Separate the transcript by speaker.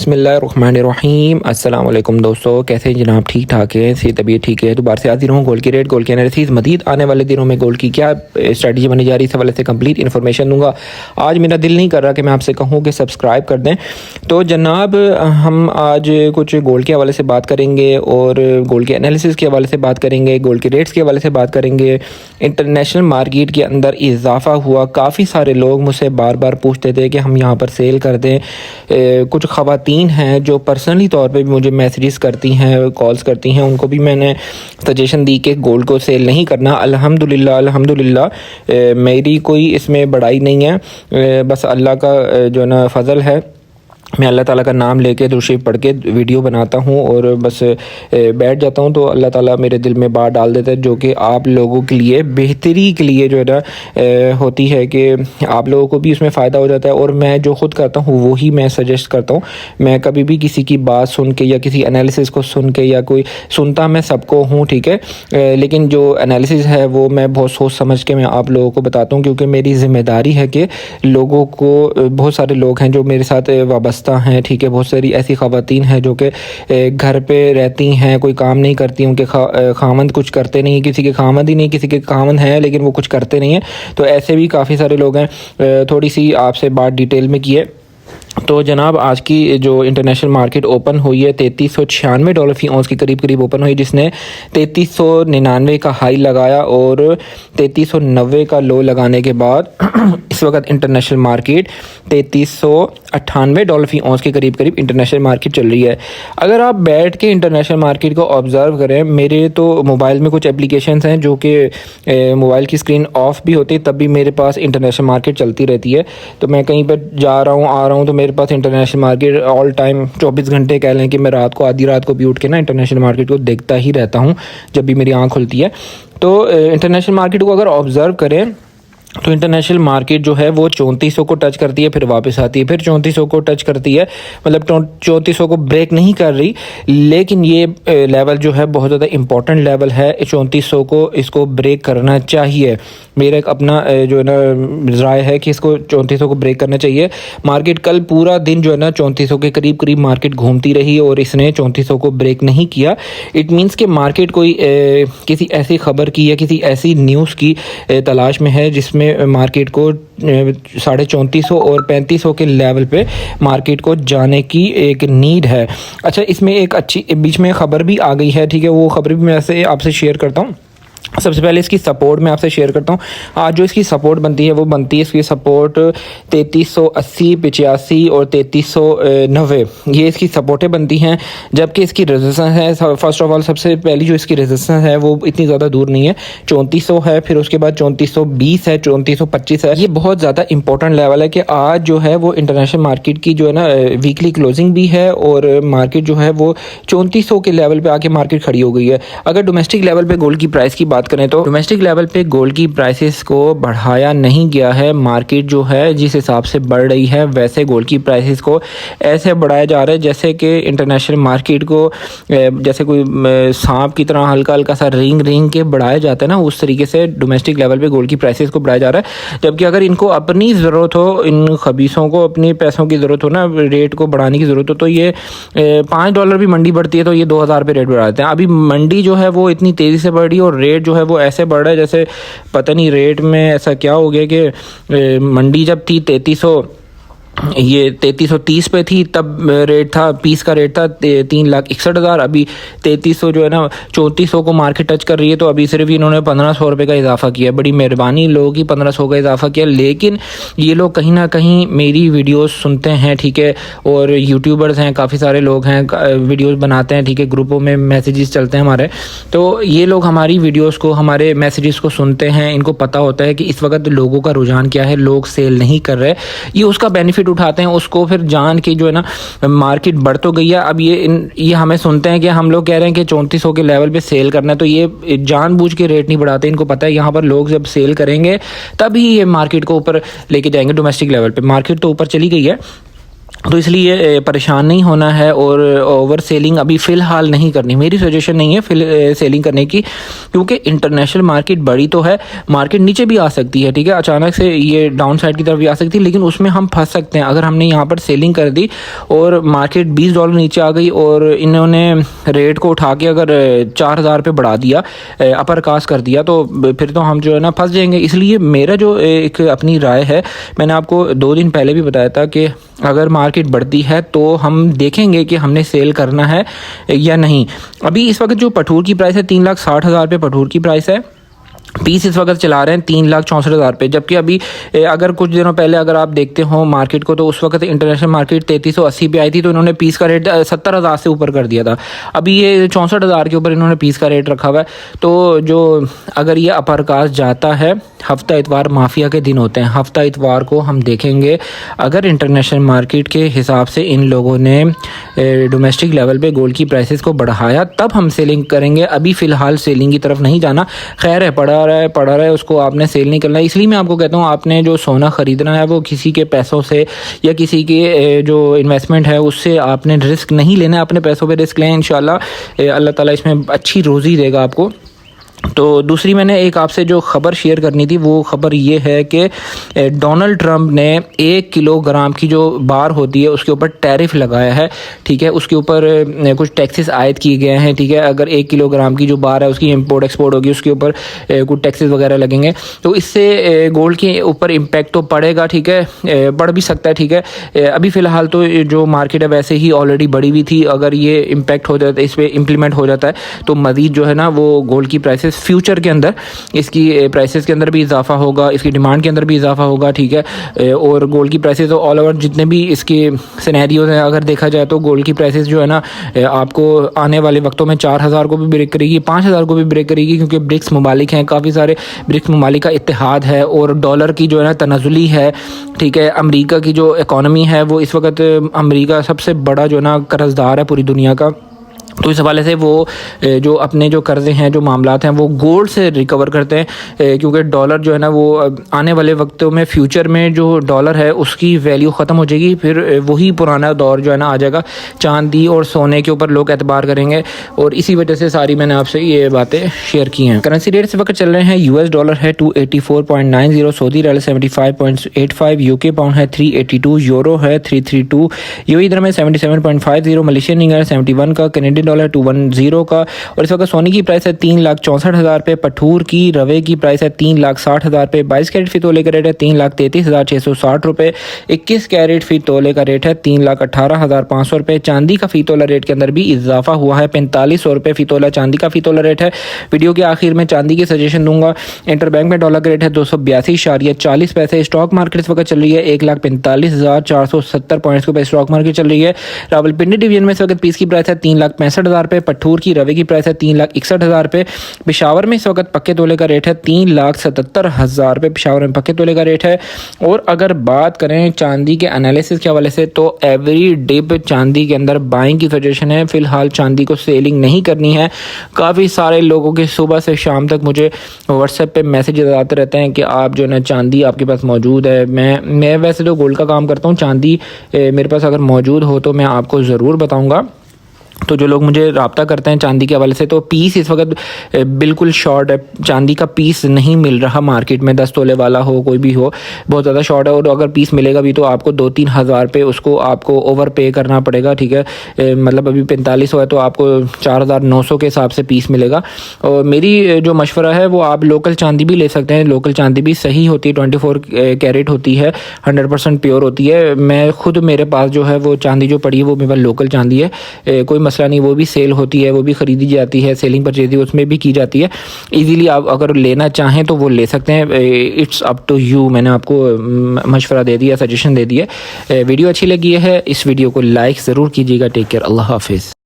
Speaker 1: बिस्मिल्लाहिर्रहमानिर्रहीम। अस्सलाम वालेकुम दोस्तों, कैसे हैं जनाब? ठीक ठाक है, सही तबीयत ठीक है। दोबारा से हाजिर हूँ गोल्ड की रेट, गोल्ड की एनालिसिस, मज़ीद आने वाले दिनों में गोल्ड की क्या स्ट्रैटेजी बनी जा रही है, इस हवाले से कंप्लीट इन्फॉर्मेशन दूंगा। आज मेरा दिल नहीं कर रहा कि मैं आपसे कहूँ कि सब्सक्राइब कर दें। तो जनाब हम आज कुछ गोल्ड के हवाले से बात करेंगे और गोल्ड के एनालिसिस के हवाले से बात करेंगे, गोल्ड के रेट्स के हवाले से बात करेंगे। इंटरनेशनल मार्केट के अंदर इजाफा हुआ, काफ़ी सारे लोग मुझसे बार बार पूछते थे कि हम यहाँ पर सेल कर दें। कुछ ख़वातीन हैं जो पर्सनली तौर पे भी मुझे मैसेजेस करती हैं, कॉल्स करती हैं, उनको भी मैंने सजेशन दी कि गोल्ड को सेल नहीं करना। अल्हम्दुलिल्लाह मेरी कोई इसमें बड़ाई नहीं है, बस अल्लाह का जो है ना फ़ज़ल है। मैं अल्लाह ताला का नाम लेके दुरूद शरीफ पढ़ के वीडियो बनाता हूँ और बस बैठ जाता हूँ, तो अल्लाह ताला मेरे दिल में बात डाल देता है, जो कि आप लोगों के लिए बेहतरी के लिए जो है ना होती है कि आप लोगों को भी उसमें फ़ायदा हो जाता है। और मैं जो ख़ुद करता हूँ वही मैं सजेस्ट करता हूँ। मैं कभी भी किसी की बात सुन के या किसी एनालिसिस को सुन के, या कोई सुनता मैं सबको हूँ, ठीक है, लेकिन जो एनालिसिस है वो मैं बहुत सोच समझ के मैं आप लोगों को बताता हूँ, क्योंकि मेरी ज़िम्मेदारी है कि लोगों को, बहुत सारे लोग हैं जो मेरे साथ वाबस्ता हैं, ठीक है, बहुत सारी ऐसी ख़वातीन हैं जो कि घर पे रहती हैं, कोई काम नहीं करती, उनके खामंद कुछ करते नहीं, किसी के खामंद ही नहीं, किसी के खामंद हैं लेकिन वो कुछ करते नहीं हैं। तो ऐसे भी काफ़ी सारे लोग हैं। थोड़ी सी आपसे बात डिटेल में की है। तो जनाब आज की जो इंटरनेशनल मार्केट ओपन हुई है $3396 फ़ी औंस के करीब ओपन हुई, जिसने 3399 का हाई लगाया और 3390 का लो लगाने के बाद इस वक्त इंटरनेशनल मार्केट $3398 फ़ी औंस के करीब इंटरनेशनल मार्केट चल रही है। अगर आप बैठ के इंटरनेशनल मार्केट को ऑब्ज़र्व करें, मेरे तो मोबाइल में कुछ एप्लीकेशंस हैं जो कि मोबाइल की स्क्रीन ऑफ भी होती है तब भी मेरे पास इंटरनेशनल मार्केट चलती रहती है। तो मैं कहीं पर जा रहा हूँ, आ रहा हूँ, तो मेरे पास इंटरनेशनल मार्केट ऑल टाइम 24 घंटे कह लें कि मैं रात को, आधी रात को भी उठ के ना इंटरनेशनल मार्केट को देखता ही रहता हूँ जब भी मेरी आँख खुलती है। तो इंटरनेशनल मार्केट को अगर ऑब्ज़र्व करें तो इंटरनेशनल मार्केट जो है वो 3400 को टच करती है, फिर वापस आती है, फिर 3400 को टच करती है, मतलब 3400 को ब्रेक नहीं कर रही। लेकिन ये लेवल जो है बहुत ज़्यादा इंपॉर्टेंट लेवल है, 3400 को इसको ब्रेक करना चाहिए। मेरा एक अपना जो है ना राय है कि इसको 3400 को ब्रेक करना चाहिए। मार्केट कल पूरा दिन जो है ना 3400 के करीब मार्केट घूमती रही और इसने 3400 को ब्रेक नहीं किया। इट मीन्स कि मार्केट कोई किसी ऐसी खबर की या किसी ऐसी न्यूज़ की तलाश में है जिसमें मार्केट को 3450 और 3500 के लेवल पे मार्केट को जाने की एक नीड है। अच्छा, इसमें एक अच्छी बीच में खबर भी आ गई है, ठीक है, वो खबर भी मैं आपसे शेयर करता हूँ। सबसे पहले इसकी सपोर्ट मैं आपसे शेयर करता हूँ। आज जो इसकी सपोर्ट बनती है वो बनती है, इसकी सपोर्ट 3380, 85 और 3390, ये इसकी सपोर्टें बनती हैं। जबकि इसकी रेजिस्टेंस है, फर्स्ट ऑफ ऑल सबसे पहली जो इसकी रेजिस्टेंस है वो इतनी ज़्यादा दूर नहीं है, 3400 है, फिर उसके बाद 3420 है, 3425 है। ये बहुत ज़्यादा इंपॉर्टेंट लेवल है कि आज जो है वो इंटरनेशनल मार्केट की जो है ना वीकली क्लोजिंग भी है और मार्केट जो है वो 3400 के लेवल पर आके मार्केट खड़ी हो गई है। अगर डोमेस्टिक लेवल पर गोल्ड की प्राइस की बात करें तो डोमेस्टिक लेवल पे गोल्ड की प्राइसेस को बढ़ाया नहीं गया है। मार्केट जो है जिस हिसाब से बढ़ रही है वैसे गोल्ड की प्राइसेस को ऐसे बढ़ाया जा रहा है जैसे कि इंटरनेशनल मार्केट को जैसे कोई सांप की तरह हल्का हल्का सा रिंग के बढ़ाया जाता है ना, उस तरीके से डोमेस्टिक लेवल पे गोल्ड की प्राइसेस को बढ़ाया जा रहा है। जबकि अगर इनको अपनी ज़रूरत हो, इन खबीसों को अपने पैसों की ज़रूरत हो ना, रेट को बढ़ाने की ज़रूरत हो, तो ये $5 भी मंडी बढ़ती है तो ये 2000 पे रेट बढ़ा देते हैं। अभी मंडी जो है वो इतनी तेज़ी से बढ़ रही है और रेट जो है वो ऐसे बढ़ रहा है जैसे पता नहीं रेट में ऐसा क्या हो गया कि मंडी जब थी 3330 पे थी तब रेट था, पीस का रेट था 3,61,000। अभी 3300 जो है ना 3400 को मार्केट टच कर रही है, तो अभी सिर्फ इन्होंने 1500 रुपये का इजाफा किया। बड़ी मेहरबानी लोगों की, 1500 का इजाफा किया। लेकिन ये लोग कहीं ना कहीं मेरी वीडियोस सुनते हैं, ठीक है, और यूट्यूबर्स हैं, काफ़ी सारे लोग हैं, वीडियोस बनाते हैं, ठीक है, ग्रुपों में मैसेजेस चलते हैं हमारे, तो ये लोग हमारी वीडियोस को, हमारे मैसेजेस को सुनते हैं। इनको पता होता है कि इस वक्त लोगों का रुझान क्या है, लोग सेल नहीं कर रहे, ये उसका बेनिफिट उठाते हैं, उसको फिर जान के जो है ना मार्केट बढ़ तो गई है। अब ये हमें सुनते हैं कि हम लोग कह रहे हैं कि 3400 के लेवल पे सेल करना है, तो ये जानबूझ के रेट नहीं बढ़ाते। इनको पता है यहाँ पर लोग जब सेल करेंगे तभी ये मार्केट को ऊपर लेके जाएंगे। डोमेस्टिक लेवल पे मार्केट तो ऊपर चली गई है, तो इसलिए परेशान नहीं होना है और ओवर सेलिंग अभी फ़िलहाल नहीं करनी। मेरी सजेशन नहीं है सेलिंग करने की, क्योंकि इंटरनेशनल मार्केट बड़ी तो है, मार्केट नीचे भी आ सकती है, ठीक है, अचानक से ये डाउन साइड की तरफ भी आ सकती है, लेकिन उसमें हम फंस सकते हैं अगर हमने यहाँ पर सेलिंग कर दी और मार्केट $20 नीचे आ गई और इन्होंने रेट को उठा के अगर 4000 पे बढ़ा दिया, अपर कास्ट कर दिया, तो फिर तो हम जो है ना फंस जाएंगे। इसलिए मेरा जो एक अपनी राय है, मैंने आपको 2 दिन पहले भी बताया था कि अगर मार्केट बढ़ती है तो हम देखेंगे कि हमने सेल करना है या नहीं। अभी इस वक्त जो पठूर की प्राइस है 3,60,000 पे पठूर की प्राइस है। पीस इस वक्त चला रहे हैं 3,64,000 पे, जबकि अभी अगर कुछ दिनों पहले अगर आप देखते हो मार्केट को, तो उस वक्त इंटरनेशनल मार्केट 3380 पे आई थी, तो इन्होंने पीस का रेट 70,000 से ऊपर कर दिया था। अभी ये 64,000 के ऊपर इन्होंने पीस का रेट रखा हुआ है। तो जो अगर ये अपर कास्ट जाता है, हफ्ता इतवार माफिया के दिन होते हैं, हफ्ता इतवार को हम देखेंगे अगर इंटरनेशनल मार्केट के हिसाब से इन लोगों ने डोमेस्टिक लेवल पे गोल्ड की प्राइसेस को बढ़ाया, तब हम सेलिंग करेंगे। अभी फ़िलहाल सेलिंग की तरफ नहीं जाना। खैर है, पड़ा रहा है, उसको आपने सेल नहीं करना। इसलिए मैं आपको कहता हूँ, आपने जो सोना ख़रीदना है वो किसी के पैसों से या किसी के जो इन्वेस्टमेंट है उससे आपने रिस्क नहीं लेना है। अपने पैसों पे रिस्क लें, इंशाल्लाह अल्लाह ताला इसमें अच्छी रोज़ी देगा आपको। तो दूसरी मैंने एक आपसे जो ख़बर शेयर करनी थी, वो ख़बर ये है कि डोनाल्ड ट्रंप ने 1 किलोग्राम की जो बार होती है उसके ऊपर टैरिफ लगाया है, ठीक है, उसके ऊपर कुछ टैक्सेस आयद किए गए हैं, ठीक है। अगर 1 किलोग्राम की जो बार है उसकी इंपोर्ट एक्सपोर्ट होगी, उसके ऊपर कुछ टैक्सेस वगैरह लगेंगे, तो इससे गोल्ड के ऊपर इम्पैक्ट तो पड़ेगा, ठीक है, बढ़ भी सकता है, ठीक है। अभी फ़िलहाल तो जो मार्केट है वैसे ही ऑलरेडी बढ़ी हुई थी, अगर ये इम्पैक्ट हो जाता है, इस पर इम्प्लीमेंट हो जाता है, तो मज़ीद जो है ना वो गोल्ड की प्राइसेस फ्यूचर के अंदर, इसकी प्राइसेस के अंदर भी इजाफा होगा, इसकी डिमांड के अंदर भी इजाफा होगा, ठीक है। और गोल्ड की प्राइसेस तो ऑल ओवर जितने भी इसके सिनेरियोज हैं, अगर देखा जाए तो गोल्ड की प्राइसेस जो है ना आपको आने वाले वक्तों में 4,000 को भी ब्रेक करेगी, 5,000 को भी ब्रेक करेगी, क्योंकि ब्रिक्स ममालिक हैं, काफ़ी सारे ब्रिक्स ममालिक का इत्तेहाद है और डॉलर की जो है ना तनाजुली है, ठीक है। अमेरिका की जो इकॉनमी है वो इस वक्त, अमेरिका सबसे बड़ा जो है ना कर्जदार है पूरी दुनिया का, तो इस हवाले से वो जो अपने जो कर्ज़े हैं, जो मामलात हैं, वो गोल्ड से रिकवर करते हैं, क्योंकि डॉलर जो है ना वो आने वाले वक्तों में फ्यूचर में जो डॉलर है उसकी वैल्यू ख़त्म हो जाएगी, फिर वही पुराना दौर जो है ना आ जाएगा, चांदी और सोने के ऊपर लोग एतबार करेंगे। और इसी वजह से सारी मैंने आपसे ये बातें शेयर की हैं। करेंसी रेट इस वक्त चल रहे हैं, US डॉलर है 284.90, सऊदी रियाल 75.85, UK पाउंड है 382, यूरो है 332, UAE दिरहम है 77.50, मलेशियन रिंगिट 71 का, कैनेडियन डॉलर 210 का। और इस वक्त सोने की प्राइस है 3,64,000 पे, पठूर की रवे की प्राइस है 3,60,000 पे, 22 कैरेट फी तोले का रेट है 3,33,660 रुपये, 21 कैरेट फी तोले का रेट है 3,18,500 रुपये। चांदी का फी तोला रेट के अंदर भी इजाफा हुआ है, 4500 रुपये फी तोला चांदी का फी तोला रेट है। वीडियो के आखिर में चांदी की सजेशन दूंगा। इंटर बैंक में डॉलर का रेट है 282.40 पैसे। स्टॉक मार्केट इस वक्त चल रही है 1,45,470 पॉइंट्स के ऊपर स्टॉक मार्केट चल रही है। रावलपिंडी डिवीजन में इस वक्त पीस की प्राइस है 3,65,000 रुपये, पठूर की रवे की प्राइस है 3,61,000 रुपये। पेशावर में इस वक्त पक्के तोले का रेट है 3,77,000 रुपये, पेशावर में पक्के तोले का रेट है। और अगर बात करें चांदी के एनालिसिस के हवाले से, तो एवरी डिप चांदी के अंदर बाइंग की सजेशन है। फिलहाल चांदी को सेलिंग नहीं करनी है। काफ़ी सारे लोगों के सुबह से शाम तक मुझे व्हाट्सएप पे मैसेज आते रहते हैं कि आप जो है ना चांदी आपके पास मौजूद है। मैं वैसे तो गोल्ड का काम करता हूँ, चांदी मेरे पास अगर मौजूद हो तो मैं आपको ज़रूर बताऊँगा। तो जो लोग मुझे रब्ता करते हैं चांदी के हवाले से, तो पीस इस वक्त बिल्कुल शॉर्ट है, चांदी का पीस नहीं मिल रहा मार्केट में, 10 तोले वाला हो कोई भी हो, बहुत ज़्यादा शॉर्ट है। और अगर पीस मिलेगा भी तो आपको 2-3 हज़ार पे उसको आपको ओवर पे करना पड़ेगा, ठीक है। मतलब अभी 4500 है तो आपको 4,900 के हिसाब से पीस मिलेगा। और मेरी जो मशवरा है वो आप लोकल चांदी भी ले सकते हैं। लोकल चांदी भी सही होती है, 24 कैरेट होती है, 100% प्योर होती है। मैं खुद, मेरे पास जो है वो चांदी जो पड़ी है वो मेरे पास लोकल चांदी है, कोई मसला नहीं। वो भी सेल होती है, वो भी ख़रीदी जाती है, सेलिंग परचेज उसमें भी की जाती है। इजीली आप अगर लेना चाहें तो वो ले सकते हैं। It's up to you. मैंने आपको मशवरा दे दिया, सजेशन दे दिया। वीडियो अच्छी लगी है, इस वीडियो को लाइक ज़रूर कीजिएगा। टेक केयर, अल्लाह हाफिज़।